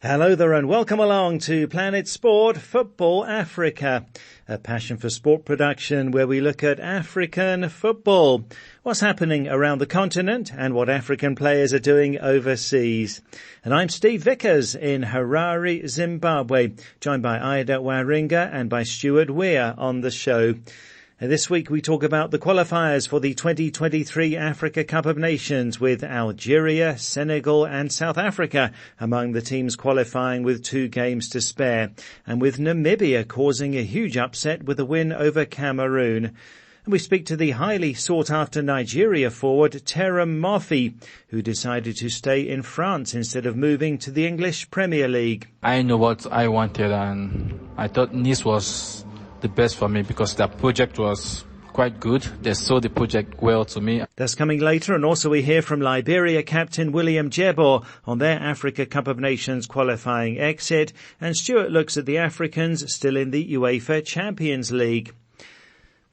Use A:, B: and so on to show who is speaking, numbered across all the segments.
A: Hello there and welcome along to Planet Sport Football Africa, a passion for sport production where we look at African football, what's happening around the continent and what African players are doing overseas. And I'm Steve Vickers in Harare, Zimbabwe, joined by Ida Waringa and by Stuart on the show. And this week we talk about the qualifiers for the 2023 Africa Cup of Nations with Algeria, Senegal and South Africa among the teams qualifying with 2 games to spare, and with Namibia causing a huge upset with a win over Cameroon. And we speak to the highly sought-after Nigeria forward Terem Moffi, who decided to stay in France instead of moving to the English Premier League.
B: I know what I wanted and I thought Nice was the best for me because that project was quite good. They sold the project well to me.
A: That's coming later, and also we hear from Liberia captain William Jebbor on their Africa Cup of Nations qualifying exit, and Stuart looks at the Africans still in the Uefa Champions League.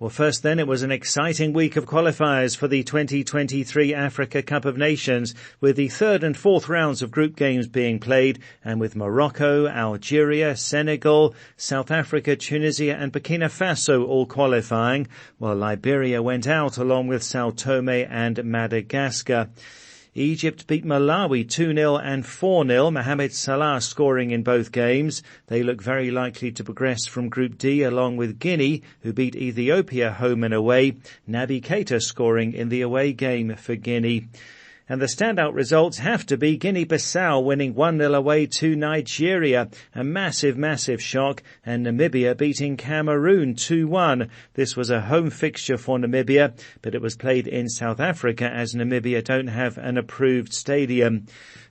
A: Well, first then, it was an exciting week of qualifiers for the 2023 Africa Cup of Nations, with the 3rd and 4th rounds of group games being played, and with Morocco, Algeria, Senegal, South Africa, Tunisia and Burkina Faso all qualifying, while Liberia went out along with Sao Tome and Madagascar. Egypt beat Malawi 2-0 and 4-0, Mohamed Salah scoring in both games. They look very likely to progress from Group D along with Guinea, who beat Ethiopia home and away, Naby Keita scoring in the away game for Guinea. And the standout results have to be Guinea-Bissau winning 1-0 away to Nigeria, a massive shock, and Namibia beating Cameroon 2-1. This was a home fixture for Namibia, but it was played in South Africa as Namibia don't have an approved stadium.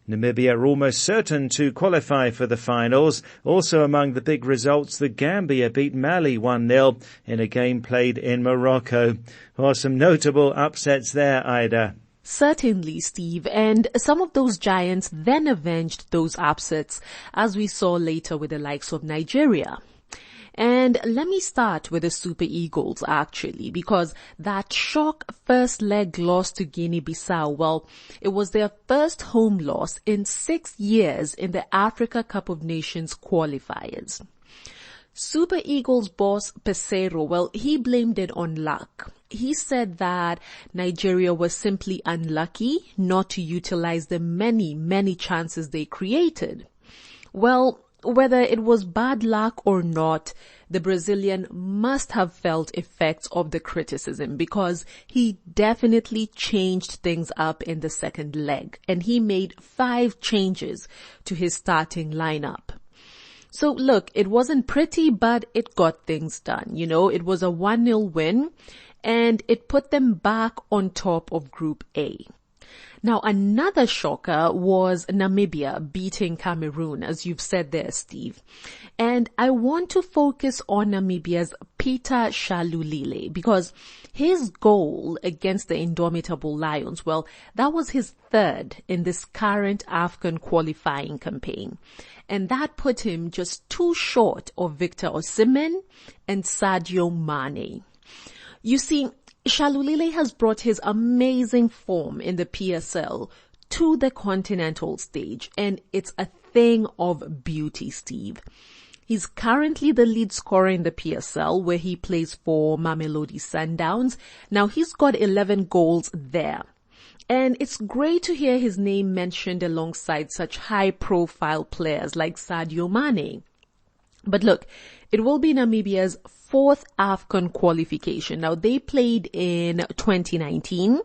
A: Namibia are almost certain to qualify for the finals. Also among the big results, the Gambia beat Mali 1-0 in a game played in Morocco. Well, some notable upsets there, Ida.
C: Certainly, Steve, and some of those giants then avenged those upsets, as we saw later with the likes of Nigeria. And let me start with the Super Eagles, actually, because that shock first leg loss to Guinea-Bissau, well, it was their first home loss in 6 years in the Africa Cup of Nations qualifiers. Super Eagles boss Pesero, well, he blamed it on luck. He said that Nigeria was simply unlucky not to utilize the many chances they created. Well, whether it was bad luck or not, the Brazilian must have felt effects of the criticism because he definitely changed things up in the second leg, and he made 5 changes to his starting lineup. So look, it wasn't pretty, but it got things done. You know, it was a 1-0 win and it put them back on top of Group A. Now, another shocker was Namibia beating Cameroon, as you've said there, Steve. And I want to focus on Namibia's Peter Shalulile because his goal against the indomitable Lions, well, that was his 3rd in this current AFCON qualifying campaign. And that put him just 2 short of Victor Osimhen and Sadio Mane. You see, Shalulile has brought his amazing form in the PSL to the continental stage, and it's a thing of beauty, Steve. He's currently the lead scorer in the PSL, where he plays for Mamelodi Sundowns. Now, he's got 11 goals there. And it's great to hear his name mentioned alongside such high-profile players like Sadio Mane. But look, it will be Namibia's 4th AFCON qualification. Now, they played in 2019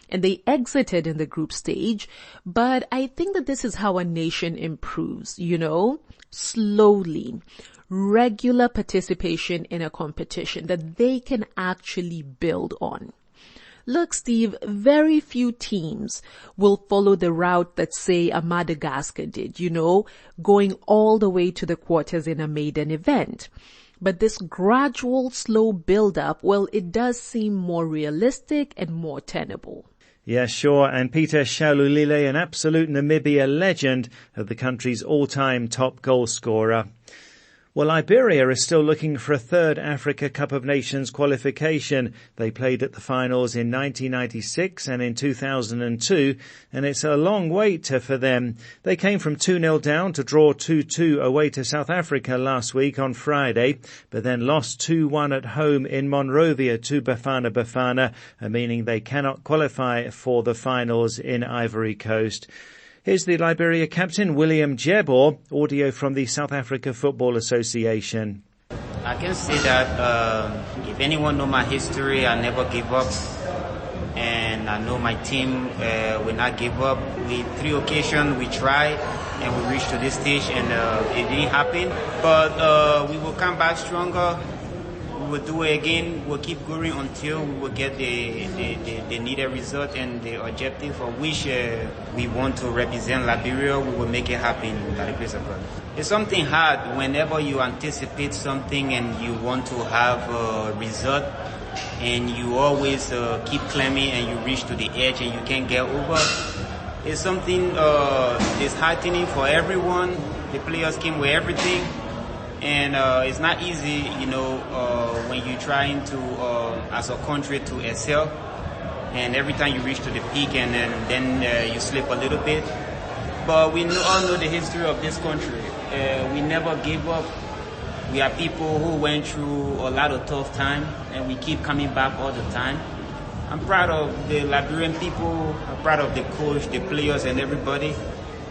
C: and they exited in the group stage, but I think that this is how a nation improves, you know, slowly. Regular participation in a competition that they can actually build on. Look, Steve, very few teams will follow the route that, say, a Madagascar did, you know, going all the way to the quarters in a maiden event. But this gradual, slow build-up, well, it does seem more realistic and more tenable.
A: Yeah, sure. And Peter Shalulile, an absolute Namibia legend, of the country's all-time top goal scorer. Well, Liberia is still looking for a third Africa Cup of Nations qualification. They played at the finals in 1996 and in 2002, and it's a long wait for them. They came from 2-0 down to draw 2-2 away to South Africa last week on Friday, but then lost 2-1 at home in Monrovia to Bafana Bafana, meaning they cannot qualify for the finals in Ivory Coast. Here's the Liberia captain, William Jebbor, audio from the South Africa Football Association.
D: I can say that if anyone know my history, I never give up. And I know my team will not give up. With 3 occasions, we tried and we reached to this stage and it didn't happen. But we will come back stronger. We will do it again. We'll keep going until we will get the needed result and the objective for which we want to represent Liberia. We will make it happen by the grace of God. It's something hard whenever you anticipate something and you want to have a result and you always keep climbing and you reach to the edge and you can't get over. It's something disheartening for everyone. The players came with everything. And it's not easy, when you're trying to, as a country, to excel. And every time you reach to the peak and then you slip a little bit. But we all know the history of this country. We never gave up. We are people who went through a lot of tough time, and we keep coming back all the time. I'm proud of the Liberian people. I'm proud of the coach, the players, and everybody.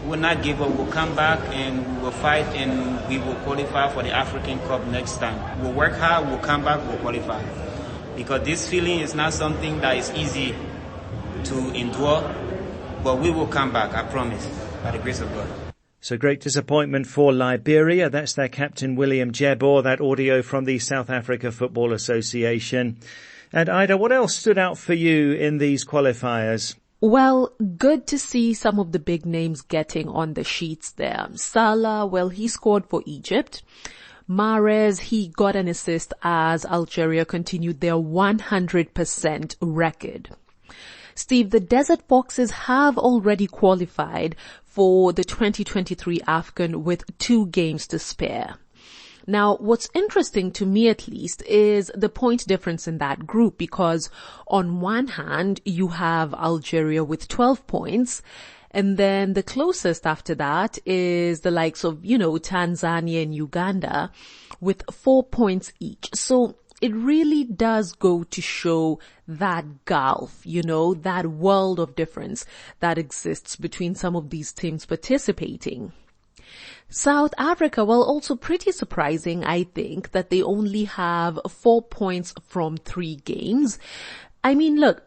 D: We will not give up. We'll come back and we will fight and we will qualify for the African Cup next time. We'll work hard, we'll come back, we'll qualify. Because this feeling is not something that is easy to endure, but we will come back, I promise, by the grace of God.
A: So great disappointment for Liberia. That's their captain, William Jebbor, that audio from the South Africa Football Association. And Ida, what else stood out for you in these qualifiers?
C: Well, good to see some of the big names getting on the sheets there. Salah, well, he scored for Egypt. Mahrez, he got an assist as Algeria continued their 100% record. Steve, the Desert Foxes have already qualified for the 2023 AFCON with 2 games to spare. Now, what's interesting to me at least is the point difference in that group, because on one hand, you have Algeria with 12 points, and then the closest after that is the likes of, Tanzania and Uganda with 4 points each. So it really does go to show that gulf, that world of difference that exists between some of these teams participating. South Africa, well, also pretty surprising, I think, that they only have 4 points from 3 games. I mean, look,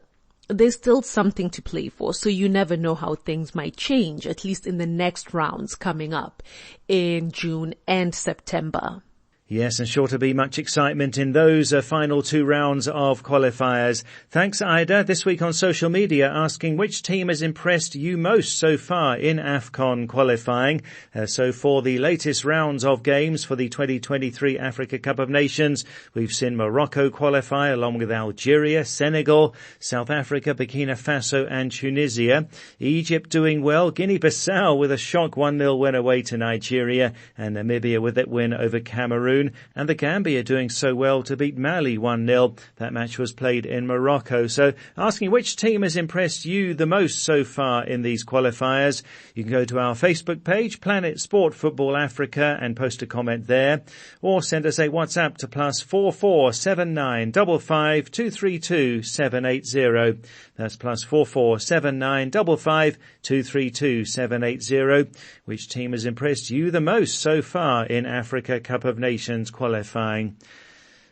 C: there's still something to play for, so you never know how things might change, at least in the next rounds coming up in June and September.
A: Yes, and sure to be much excitement in those final 2 rounds of qualifiers. Thanks, Ida. This week on social media, asking which team has impressed you most so far in AFCON qualifying. So for the latest rounds of games for the 2023 Africa Cup of Nations, we've seen Morocco qualify along with Algeria, Senegal, South Africa, Burkina Faso and Tunisia. Egypt doing well, Guinea-Bissau with a shock 1-0 win away to Nigeria, and Namibia with that win over Cameroon. And the Gambia doing so well to beat Mali 1-0. That match was played in Morocco. So asking which team has impressed you the most so far in these qualifiers. You can go to our Facebook page, Planet Sport Football Africa, and post a comment there. Or send us a WhatsApp to +44 79 55 232 780. That's +44 79 55 232 780. Which team has impressed you the most so far in Africa Cup of Nations qualifying?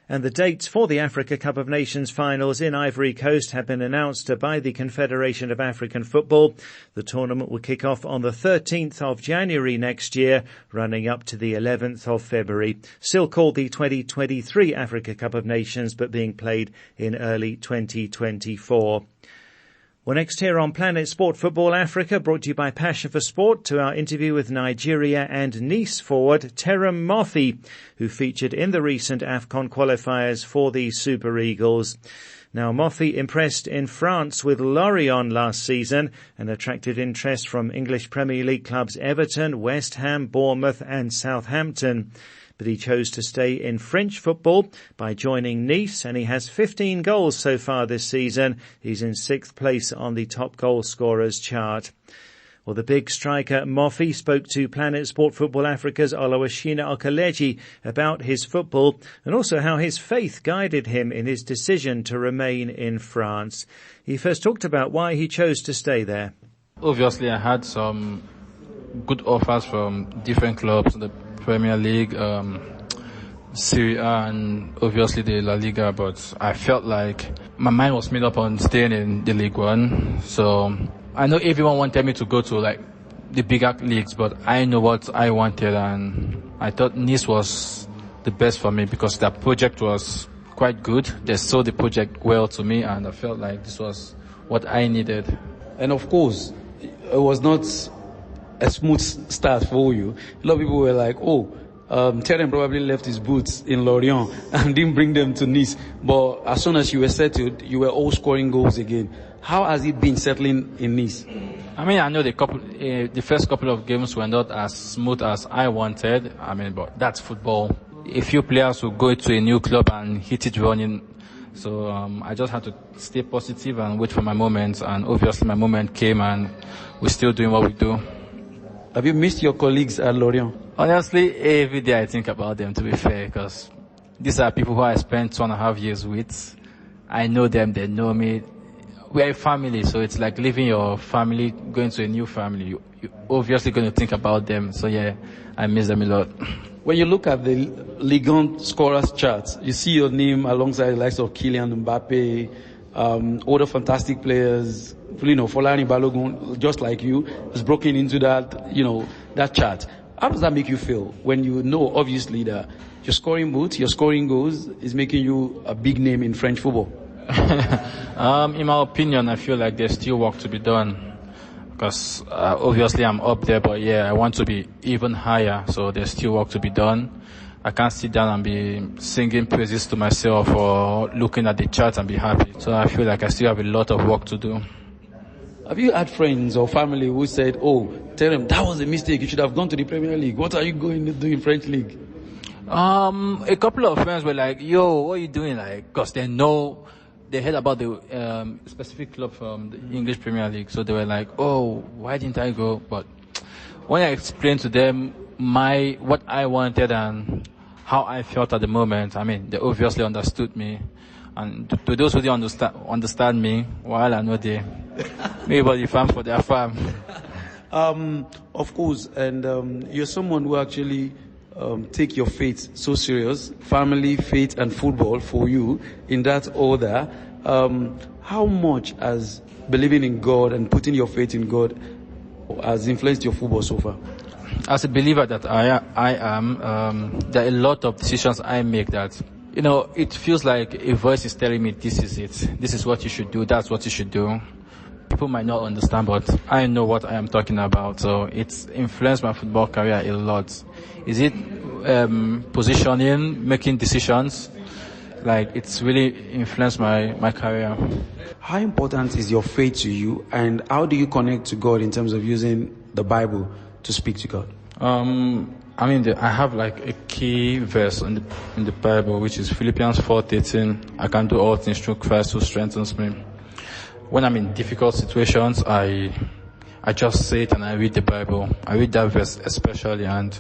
A: And the dates for the Africa Cup of Nations finals in Ivory Coast have been announced by the Confederation of African Football. The tournament will kick off on the 13th of January next year, running up to the 11th of February. Still called the 2023 Africa Cup of Nations, but being played in early 2024. Well, next here on Planet Sport Football Africa, brought to you by Passion for Sport, to our interview with Nigeria and Nice forward Terem Moffi, who featured in the recent AFCON qualifiers for the Super Eagles. Now, Moffi impressed in France with Lorient last season and attracted interest from English Premier League clubs Everton, West Ham, Bournemouth and Southampton. But he chose to stay in French football by joining Nice, and he has 15 goals so far this season. He's in 6th place on the top goal scorers chart. Well, the big striker Moffi spoke to Planet Sport Football Africa's Oluwashina Okeleji about his football and also how his faith guided him in his decision to remain in France. He first talked about why he chose to stay there.
B: Obviously, I had some good offers from different clubs, the Premier League, Serie A, and obviously the La Liga, but I felt like my mind was made up on staying in the League One. So I know everyone wanted me to go to like the bigger leagues, but I know what I wanted, and I thought Nice was the best for me because that project was quite good. They sold the project well to me, and I felt like this was what I needed.
E: And of course, it was not a smooth start for you. A lot of people were like, Terem probably left his boots in Lorient and didn't bring them to Nice. But as soon as you were settled, you were all scoring goals again. How has it been settling in Nice?
B: I mean, I know the first couple of games were not as smooth as I wanted. I mean, but that's football. A few players will go to a new club and hit it running. So I just had to stay positive and wait for my moment. And obviously my moment came, and we're still doing what we do.
E: Have you missed your colleagues at Lorient?
B: Honestly, every day I think about them, to be fair, because these are people who I spent 2.5 years with. I know them, they know me. We're a family, so it's like leaving your family, going to a new family. You're obviously going to think about them. So yeah, I miss them a lot.
E: When you look at the Ligue 1 scorers charts, you see your name alongside the likes of Kylian Mbappe, other fantastic players. Folani Balogun, just like you, has broken into that, that chart. How does that make you feel when you know, obviously, that your scoring boots, your scoring goals is making you a big name in French football?
B: In my opinion, I feel like there's still work to be done. Because obviously I'm up there, but yeah, I want to be even higher. So there's still work to be done. I can't sit down and be singing praises to myself or looking at the chart and be happy. So I feel like I still have a lot of work to do.
E: Have you had friends or family who said, Terem, that was a mistake, you should have gone to the Premier League. What are you going to do in French League?
B: A couple of friends were like, yo, what are you doing? Like, cause they heard about the specific club from the English Premier League. So they were like, why didn't I go? But when I explained to them what I wanted and how I felt at the moment, I mean, they obviously understood me. And to those who didn't understand me, while I know they, everybody farm for their farm.
E: Of course, and you're someone who actually take your faith so serious, family, faith, and football for you in that order. How much has believing in God and putting your faith in God has influenced your football so far?
B: As a believer that I am, there are a lot of decisions I make that, it feels like a voice is telling me, this is it. This is what you should do. That's what you should do. People might not understand, but I know what I am talking about. So it's influenced my football career a lot. Is it positioning, making decisions? Like, it's really influenced my career.
E: How important is your faith to you, and how do you connect to God in terms of using the Bible to speak to God?
B: I have like a key verse in the Bible, which is Philippians 4:13. I can do all things through Christ who strengthens me. When I'm in difficult situations, I just say it and I read the Bible. I read that verse especially, and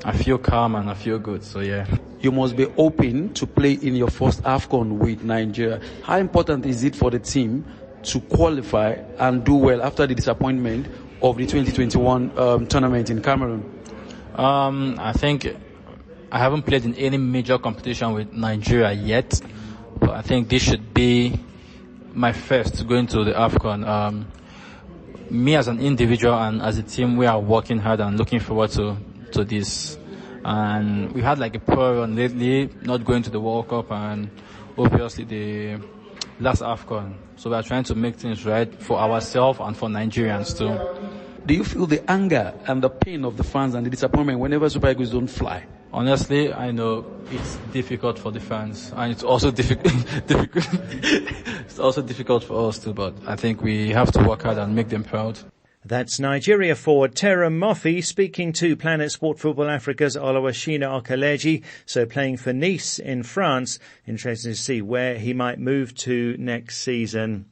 B: I feel calm and I feel good. So yeah.
E: You must be open to play in your first AFCON with Nigeria. How important is it for the team to qualify and do well after the disappointment of the 2021 tournament in Cameroon?
B: I think I haven't played in any major competition with Nigeria yet, but I think this should be my first going to the AFCON. Me as an individual and as a team, we are working hard and looking forward to this. And we had like a poor run lately, not going to the World Cup and obviously the last AFCON. So we are trying to make things right for ourselves and for Nigerians too.
E: do you feel the anger and the pain of the fans and the disappointment whenever Super Eagles don't fly?
B: Honestly, I know it's difficult for the fans, and it's also it's also difficult for us too, but I think we have to work hard and make them proud.
A: That's Nigeria forward Terem Moffi speaking to Planet Sport Football Africa's Oluwashina Okeleji, so playing for Nice in France. Interesting to see where he might move to next season.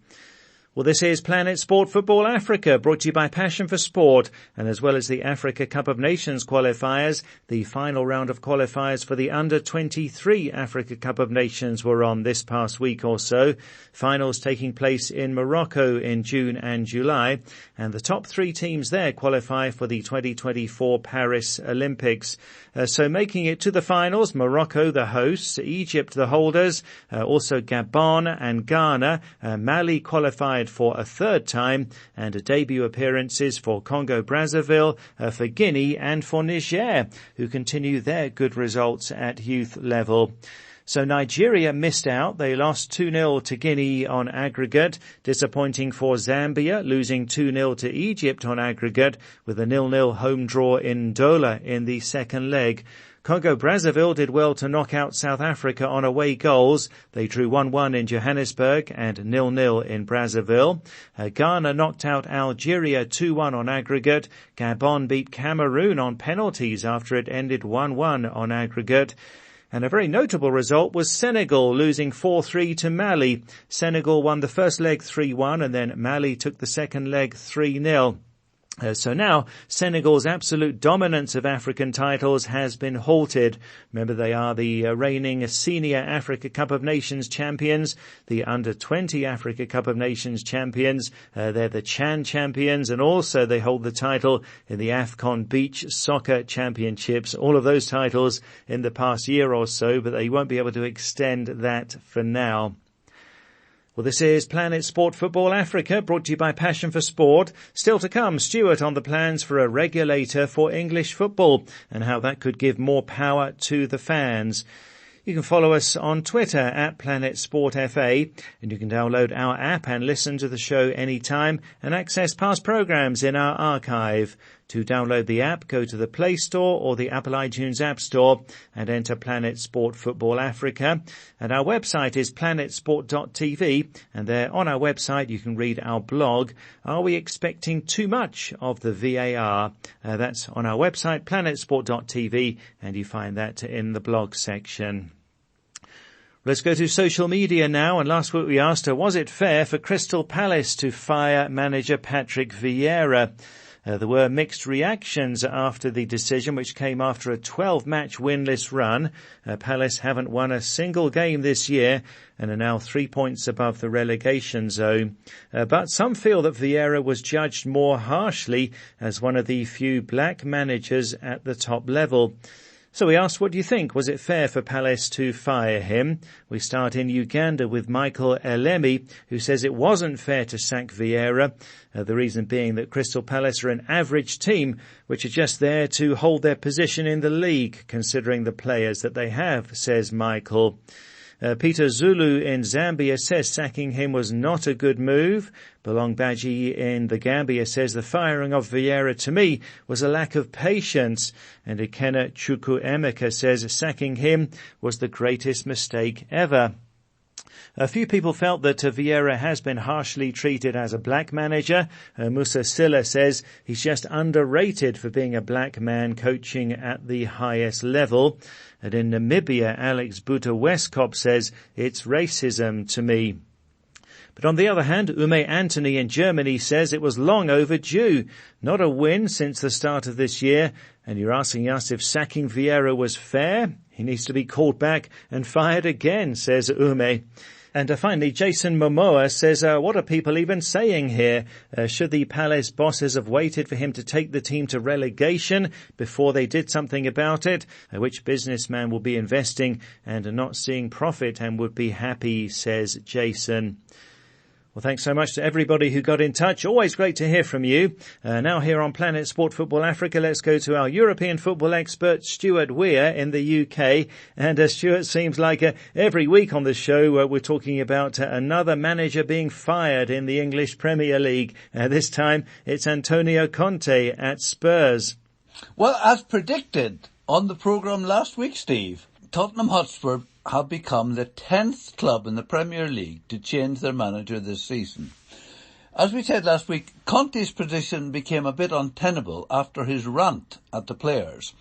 A: Well, this is Planet Sport Football Africa, brought to you by Passion for Sport, and as well as the Africa Cup of Nations qualifiers, the final round of qualifiers for the Under-23 Africa Cup of Nations were on this past week or so. Finals taking place in Morocco in June and July, and the top 3 teams there qualify for the 2024 Paris Olympics. So making it to the finals, Morocco the hosts, Egypt the holders, also Gabon and Ghana, Mali qualified for a 3rd time, and debut appearances for Congo-Brazzaville, for Guinea and for Niger, who continue their good results at youth level. So Nigeria missed out. They lost 2-0 to Guinea on aggregate. Disappointing for Zambia, losing 2-0 to Egypt on aggregate, with a 0-0 home draw in Douala in the second leg. Congo-Brazzaville did well to knock out South Africa on away goals. They drew 1-1 in Johannesburg and 0-0 in Brazzaville. Ghana knocked out Algeria 2-1 on aggregate. Gabon beat Cameroon on penalties after it ended 1-1 on aggregate. And a very notable result was Senegal losing 4-3 to Mali. Senegal won the first leg 3-1 and then Mali took the second leg 3-0. So now Senegal's absolute dominance of African titles has been halted. Remember, they are the reigning senior Africa Cup of Nations champions, the Under-20 Africa Cup of Nations champions. They're the Chan champions, and also they hold the title in the AFCON Beach Soccer Championships. All of those titles in the past year or so, but they won't be able to extend that for now. Well, this is Planet Sport Football Africa, brought to you by Passion for Sport. Still to come, Stuart on the plans for a regulator for English football and how that could give more power to the fans. You can follow us on Twitter at Planet Sport FA, and you can download our app and listen to the show anytime and access past programs in our archive. To download the app, go to the Play Store or the Apple iTunes App Store and enter Planet Sport Football Africa. And our website is planetsport.tv, and there on our website you can read our blog, Are We Expecting Too Much of the VAR? That's on our website, planetsport.tv, and you find that in the blog section. Let's go to social media now, and last week we asked her, was it fair for Crystal Palace to fire manager Patrick Vieira? There were mixed reactions after the decision, which came after a 12-match winless run. Palace haven't won a single game this year and are now 3 points above the relegation zone. But some feel that Vieira was judged more harshly as one of the few black managers at the top level. So we asked, what do you think? Was it fair for Palace to fire him? We start in Uganda with Michael Elemi, who says it wasn't fair to sack Vieira. The reason being that Crystal Palace are an average team, which are just there to hold their position in the league, considering the players that they have, says Michael. Peter Zulu in Zambia says sacking him was not a good move. Belong Baji in the Gambia says the firing of Vieira to me was a lack of patience. And Ikena Chukwuemeka says sacking him was the greatest mistake ever. A few people felt that Vieira has been harshly treated as a black manager. Musa Silla says he's just underrated for being a black man coaching at the highest level. And in Namibia, Alex Buta Westcop says it's racism to me. But on the other hand, Ume Anthony in Germany says it was long overdue. Not a win since the start of this year. And you're asking us if sacking Vieira was fair? He needs to be called back and fired again, says Ume. And finally, Jason Momoa says, what are people even saying here? Should the Palace bosses have waited for him to take the team to relegation before they did something about it? Which businessman will be investing and not seeing profit and would be happy, says Jason. Well, thanks so much to everybody who got in touch. Always great to hear from you. Now here on Planet Sport Football Africa, let's go to our European football expert, Stuart Weir in the UK. And Stuart, seems like every week on the show we're talking about another manager being fired in the English Premier League. This time it's Antonio Conte at Spurs.
F: Well, as predicted on the programme last week, Steve, Tottenham Hotspur have become the 10th club in the Premier League to change their manager this season. As we said last week, Conte's position became a bit untenable after his rant at the players.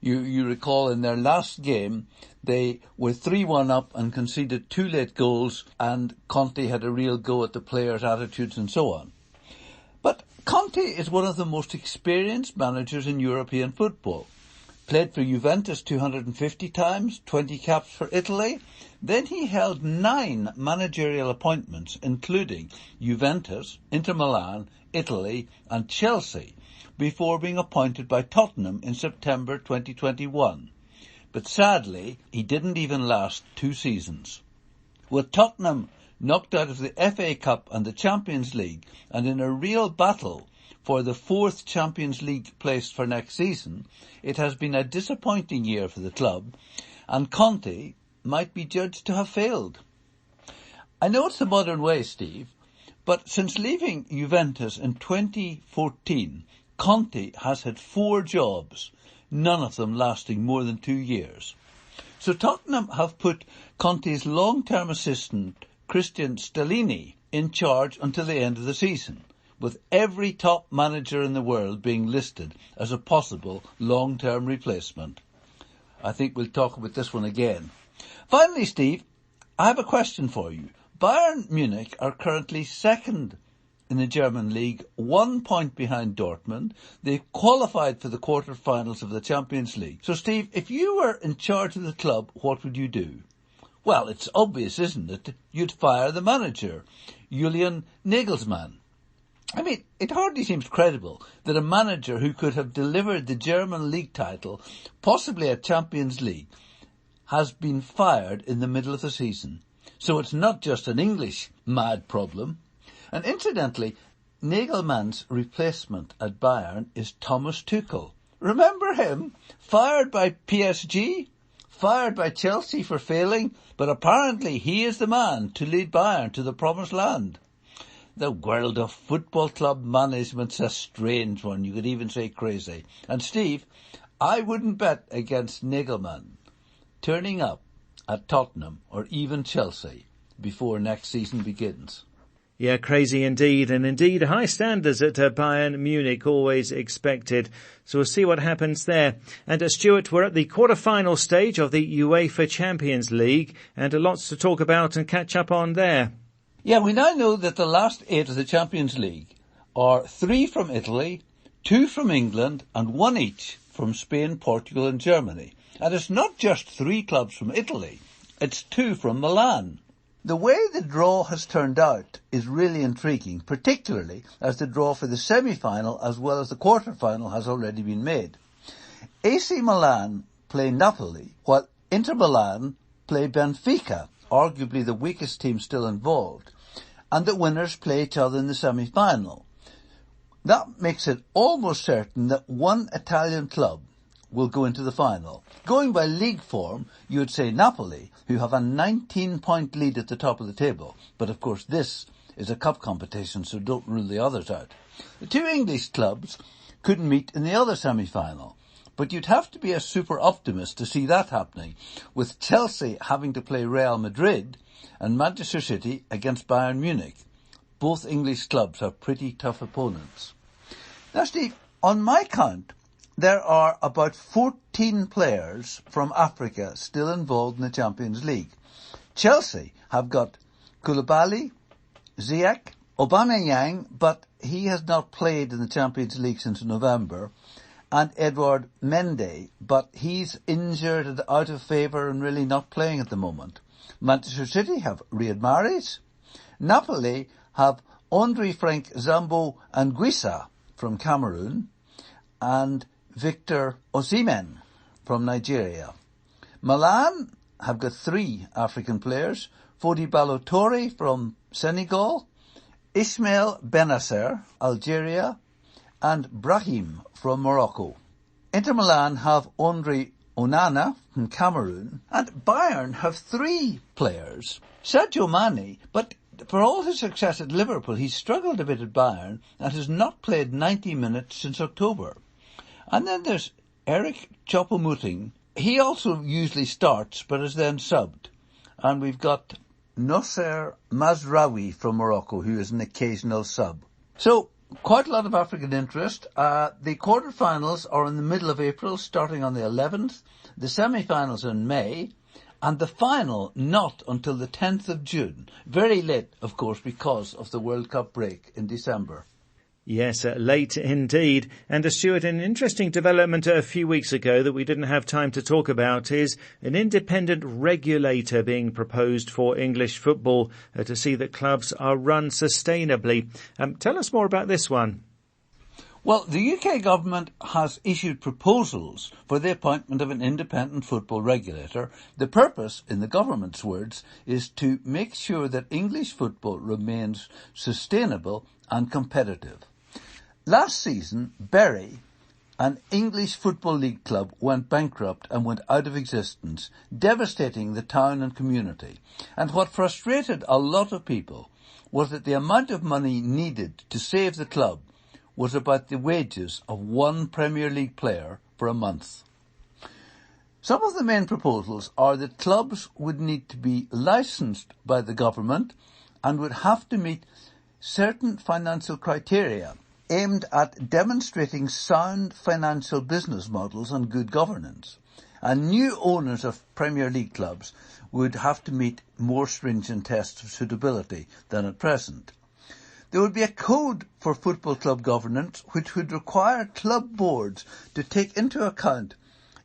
F: You recall in their last game, they were 3-1 up and conceded 2 late goals, and Conte had a real go at the players' attitudes and so on. But Conte is one of the most experienced managers in European football. Played for Juventus 250 times, 20 caps for Italy. Then he held 9 managerial appointments, including Juventus, Inter Milan, Italy and Chelsea, before being appointed by Tottenham in September 2021. But sadly, he didn't even last 2 seasons. With Tottenham knocked out of the FA Cup and the Champions League, and in a real battle for the 4th Champions League place for next season, it has been a disappointing year for the club, and Conte might be judged to have failed. I know it's the modern way, Steve, but since leaving Juventus in 2014, Conte has had 4 jobs, none of them lasting more than 2 years. So Tottenham have put Conte's long-term assistant, Christian Stellini, in charge until the end of the season, with every top manager in the world being listed as a possible long-term replacement. I think we'll talk about this one again. Finally, Steve, I have a question for you. Bayern Munich are currently 2nd in the German league, 1 point behind Dortmund. They qualified for the quarter-finals of the Champions League. So, Steve, if you were in charge of the club, what would you do? Well, it's obvious, isn't it? You'd fire the manager, Julian Nagelsmann. I mean, it hardly seems credible that a manager who could have delivered the German league title, possibly a Champions League, has been fired in the middle of the season. So it's not just an English mad problem. And incidentally, Nagelsmann's replacement at Bayern is Thomas Tuchel. Remember him? Fired by PSG, fired by Chelsea for failing, but apparently he is the man to lead Bayern to the promised land. The world of football club management's a strange one, you could even say crazy. And Steve, I wouldn't bet against Nagelsmann turning up at Tottenham or even Chelsea before next season begins.
A: Yeah, crazy indeed, and indeed high standards at Bayern Munich always expected. So we'll see what happens there. And Stuart, we're at the quarter-final stage of the UEFA Champions League, and lots to talk about and catch up on there.
F: Yeah, we now know that the last 8 of the Champions League are 3 from Italy, 2 from England, and 1 each from Spain, Portugal and Germany. And it's not just 3 clubs from Italy, it's 2 from Milan. The way the draw has turned out is really intriguing, particularly as the draw for the semi-final as well as the quarter-final has already been made. AC Milan play Napoli, while Inter Milan play Benfica, arguably the weakest team still involved, and the winners play each other in the semi-final. That makes it almost certain that one Italian club will go into the final. Going by league form, you would say Napoli, who have a 19-point lead at the top of the table. But of course this is a cup competition, so don't rule the others out. The 2 English clubs could meet in the other semi-final. But you'd have to be a super optimist to see that happening, with Chelsea having to play Real Madrid and Manchester City against Bayern Munich. Both English clubs have pretty tough opponents. Now, Steve, on my count, there are about 14 players from Africa still involved in the Champions League. Chelsea have got Koulibaly, Ziyech, Aubameyang, but he has not played in the Champions League since November, and Edouard Mendy, but he's injured and out of favour and really not playing at the moment. Manchester City have Riyad Mahrez. Napoli have Andre Frank Zambo Anguissa from Cameroon and Victor Osimhen from Nigeria. Milan have got 3 African players, Fodi Ballo-Touré from Senegal, Ismail Benasser, Algeria, and Brahim from Morocco. Inter Milan have Andre Onana from Cameroon, and Bayern have 3 players. Sadio Mane, but for all his success at Liverpool, he's struggled a bit at Bayern and has not played 90 minutes since October. And then there's Eric Choupo-Moting. He also usually starts, but is then subbed. And we've got Nasser Mazraoui from Morocco, who is an occasional sub. So, quite a lot of African interest. The quarterfinals are in the middle of April, starting on the 11th. The semi-finals are in May. And the final not until the 10th of June. Very late, of course, because of the World Cup break in December.
A: Yes, late indeed. And Stuart, an interesting development a few weeks ago that we didn't have time to talk about is an independent regulator being proposed for English football to see that clubs are run sustainably. Tell us more about this one.
F: Well, the UK government has issued proposals for the appointment of an independent football regulator. The purpose, in the government's words, is to make sure that English football remains sustainable and competitive. Last season, Bury, an English Football League club, went bankrupt and went out of existence, devastating the town and community. And what frustrated a lot of people was that the amount of money needed to save the club was about the wages of one Premier League player for a month. Some of the main proposals are that clubs would need to be licensed by the government and would have to meet certain financial criteria aimed at demonstrating sound financial business models and good governance. And new owners of Premier League clubs would have to meet more stringent tests of suitability than at present. There would be a code for football club governance which would require club boards to take into account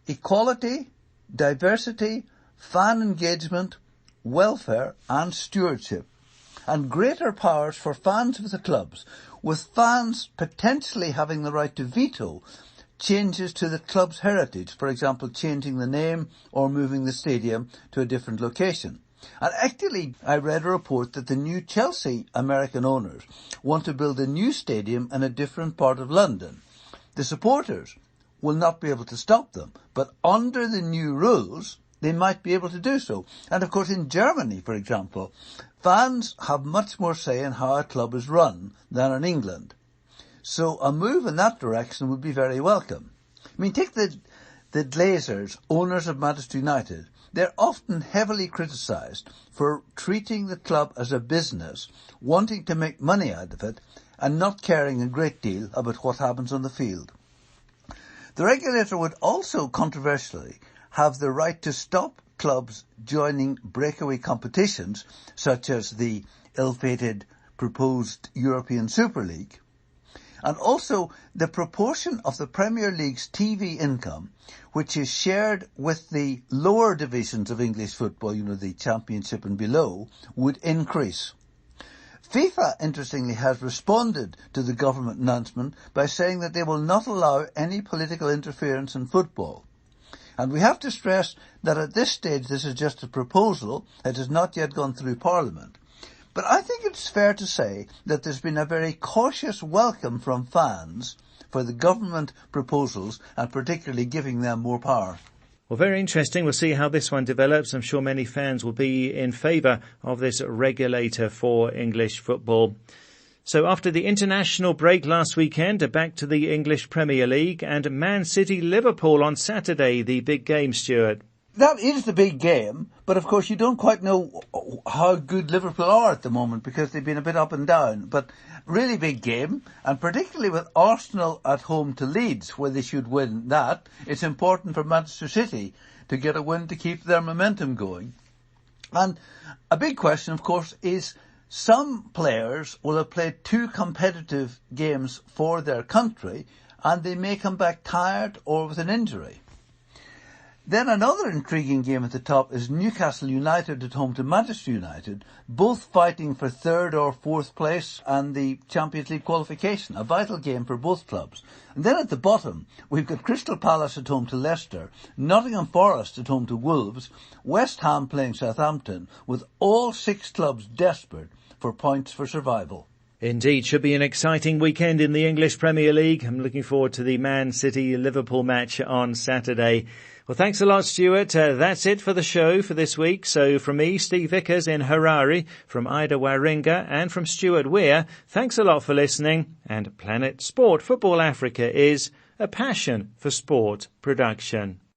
F: equality, diversity, fan engagement, welfare and stewardship, and greater powers for fans of the clubs, with fans potentially having the right to veto changes to the club's heritage, for example, changing the name or moving the stadium to a different location. And actually, I read a report that the new Chelsea American owners want to build a new stadium in a different part of London. The supporters will not be able to stop them, but under the new rules, they might be able to do so. And of course, in Germany, for example, fans have much more say in how a club is run than in England. So a move in that direction would be very welcome. I mean, take the Glazers, owners of Manchester United. They're often heavily criticised for treating the club as a business, wanting to make money out of it, and not caring a great deal about what happens on the field. The regulator would also, controversially, have the right to stop clubs joining breakaway competitions, such as the ill-fated proposed European Super League. And also the proportion of the Premier League's TV income, which is shared with the lower divisions of English football, the Championship and below, would increase. FIFA, interestingly, has responded to the government announcement by saying that they will not allow any political interference in football. And we have to stress that at this stage this is just a proposal. It has not yet gone through Parliament. But I think it's fair to say that there's been a very cautious welcome from fans for the government proposals and particularly giving them more power.
A: Well, very interesting. We'll see how this one develops. I'm sure many fans will be in favour of this regulator for English football. So after the international break last weekend, back to the English Premier League and Man City Liverpool on Saturday, the big game, Stuart.
F: That is the big game, but of course you don't quite know how good Liverpool are at the moment because they've been a bit up and down. But really big game, and particularly with Arsenal at home to Leeds, where they should win that, it's important for Manchester City to get a win to keep their momentum going. And a big question, of course, is some players will have played 2 competitive games for their country, and they may come back tired or with an injury. Then another intriguing game at the top is Newcastle United at home to Manchester United, both fighting for 3rd or 4th place and the Champions League qualification, a vital game for both clubs. And then at the bottom, we've got Crystal Palace at home to Leicester, Nottingham Forest at home to Wolves, West Ham playing Southampton, with all 6 clubs desperate for points for survival.
A: Indeed, should be an exciting weekend in the English Premier League. I'm looking forward to the Man City-Liverpool match on Saturday. Well, thanks a lot, Stuart. That's it for the show for this week. So from me, Steve Vickers in Harare, from Ida Waringa and from Stuart Weir, thanks a lot for listening. And Planet Sport Football Africa is a passion for sport production.